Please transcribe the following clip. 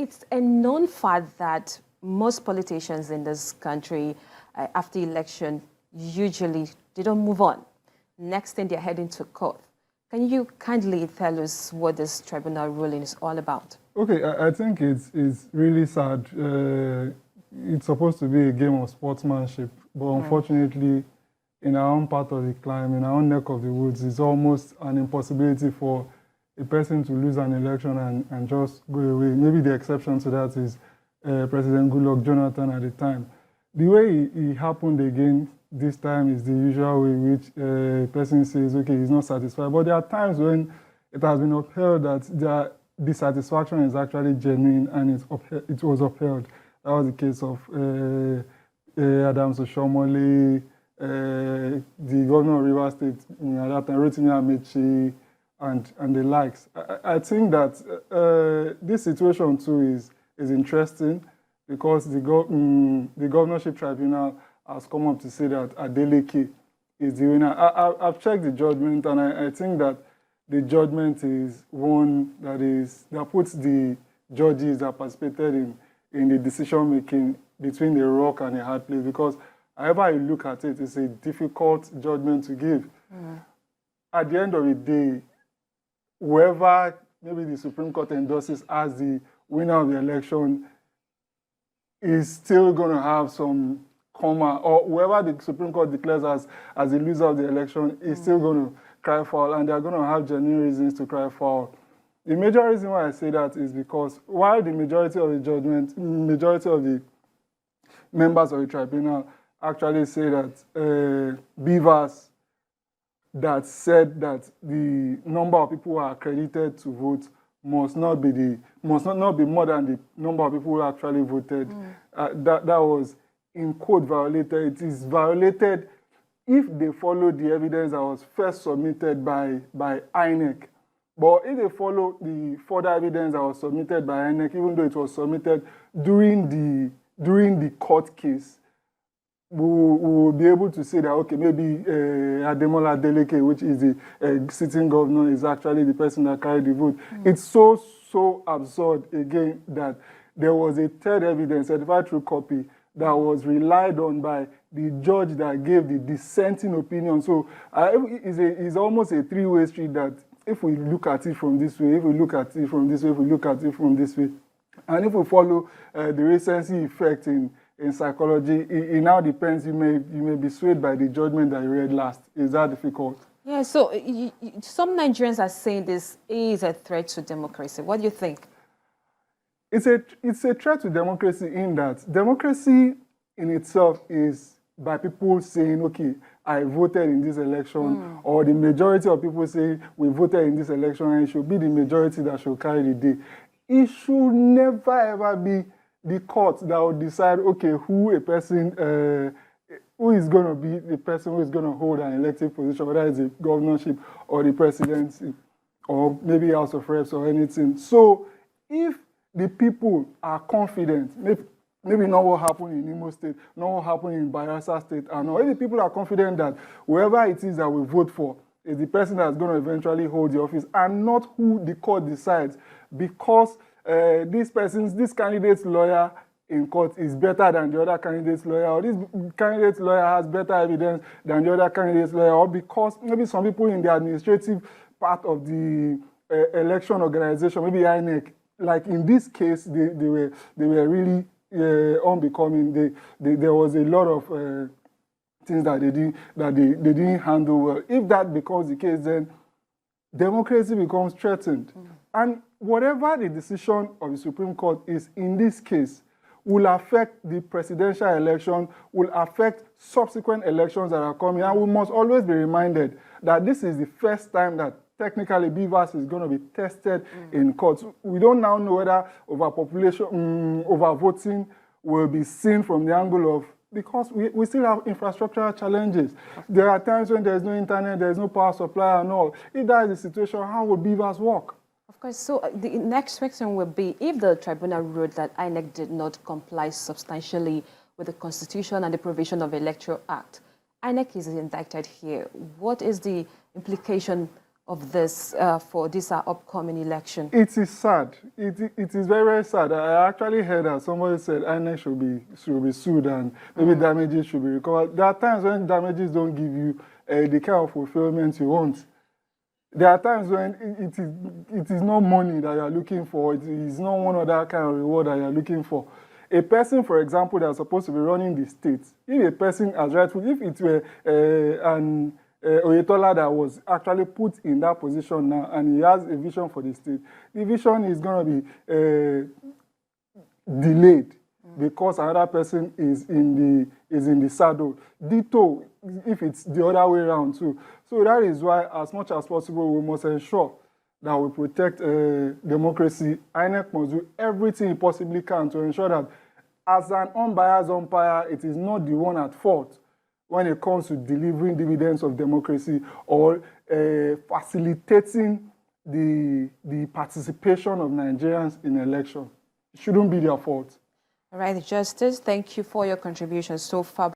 it's a known fact that most politicians in this country, after election, usually they don't move on. Next thing, they're heading to court. Can you kindly tell us what this tribunal ruling is all about? Okay, I think it's really sad. It's supposed to be a game of sportsmanship, but unfortunately, in our own part of the climb, in our own neck of the woods, it's almost an impossibility for a person to lose an election and just go away. Maybe the exception to that is President Goodluck Jonathan at the time. The way it happened again this time is the usual way in which a person says, okay, he's not satisfied. But there are times when it has been upheld that their dissatisfaction is actually genuine and it was upheld. That was the case of Adams Oshomole, the governor of Rivers State at that time, Rotimi Amechi, and the likes. I think that this situation too is interesting because the Governorship Tribunal has come up to say that Adeleke is the winner. I've checked the judgment, and I think that the judgment is one that puts the judges that participated in the decision making between a rock and a hard place, because however you look at it, it's a difficult judgment to give. At the end of the day, whoever maybe the Supreme Court endorses as the winner of the election is still going to have some comma, or whoever the Supreme Court declares as the loser of the election is still going to cry foul, and they're going to have genuine reasons to cry foul. The major reason why I say that is because while the majority of the members of the tribunal actually say that beavers that said that the number of people who are accredited to vote must not be more than the number of people who actually voted. That was in quote violated. It is violated if they follow the evidence that was first submitted by INEC. But if they follow the further evidence that was submitted by INEC, even though it was submitted during the court case, we will be able to say that, okay, maybe Ademola Adeleke, which is the sitting governor, is actually the person that carried the vote. It's so absurd, again, that there was a third evidence, certified true copy, that was relied on by the judge that gave the dissenting opinion. So it's almost a three-way street that if we look at it from this way, if we look at it from this way, if we look at it from this way, and if we follow the recency effect in psychology, it now depends. You may be swayed by the judgment that you read last. Is that difficult? Yeah, so some Nigerians are saying this is a threat to democracy. What do you think? It's a threat to democracy in that democracy in itself is by people saying, okay, I voted in this election, or the majority of people say we voted in this election, and it should be the majority that should carry the day. It should never ever be the court that will decide, okay, who is going to be the person who is going to hold an elective position, whether it's the governorship or the presidency, or maybe House of Reps or anything. So if the people are confident, maybe not what happened in Imo State, not what happened in Bayelsa State, and if the people are confident that whoever it is that we vote for is the person that's going to eventually hold the office, and not who the court decides, because this candidate's lawyer in court is better than the other candidate's lawyer, or this candidate's lawyer has better evidence than the other candidate's lawyer, or because maybe some people in the administrative part of the election organization, maybe INEC, like in this case, they were really unbecoming. There was a lot of things that they didn't handle well. If that becomes the case, then democracy becomes threatened. And whatever the decision of the Supreme Court is in this case will affect the presidential election, will affect subsequent elections that are coming. And we must always be reminded that this is the first time that technically BVAS is going to be tested in courts. We don't now know whether overvoting will be seen from the angle of, because we still have infrastructural challenges. There are times when there's no internet, there's no power supply and all. If that is the situation, how will BVAS work? Of course. So the next question will be, if the tribunal ruled that INEC did not comply substantially with the Constitution and the provision of the Electoral Act, INEC is indicted here. What is the implication of this for this upcoming election? It is sad. It is very, very sad. I actually heard that somebody said INEC should be sued and maybe damages should be recovered. There are times when damages don't give you the kind of fulfillment you want. There are times when it is not money that you are looking for. It is not one other kind of reward that you are looking for. A person, for example, that is supposed to be running the state, if a person as rightful, if it were an Oyetola that was actually put in that position now and he has a vision for the state, the vision is going to be delayed because another person is in the saddle. Ditto if it's the other way around too. So that is why, as much as possible, we must ensure that we protect democracy. INEC must do everything it possibly can to ensure that as an unbiased umpire, it is not the one at fault when it comes to delivering dividends of democracy or facilitating the participation of Nigerians in elections. It shouldn't be their fault. All right, Justice, thank you for your contributions so far.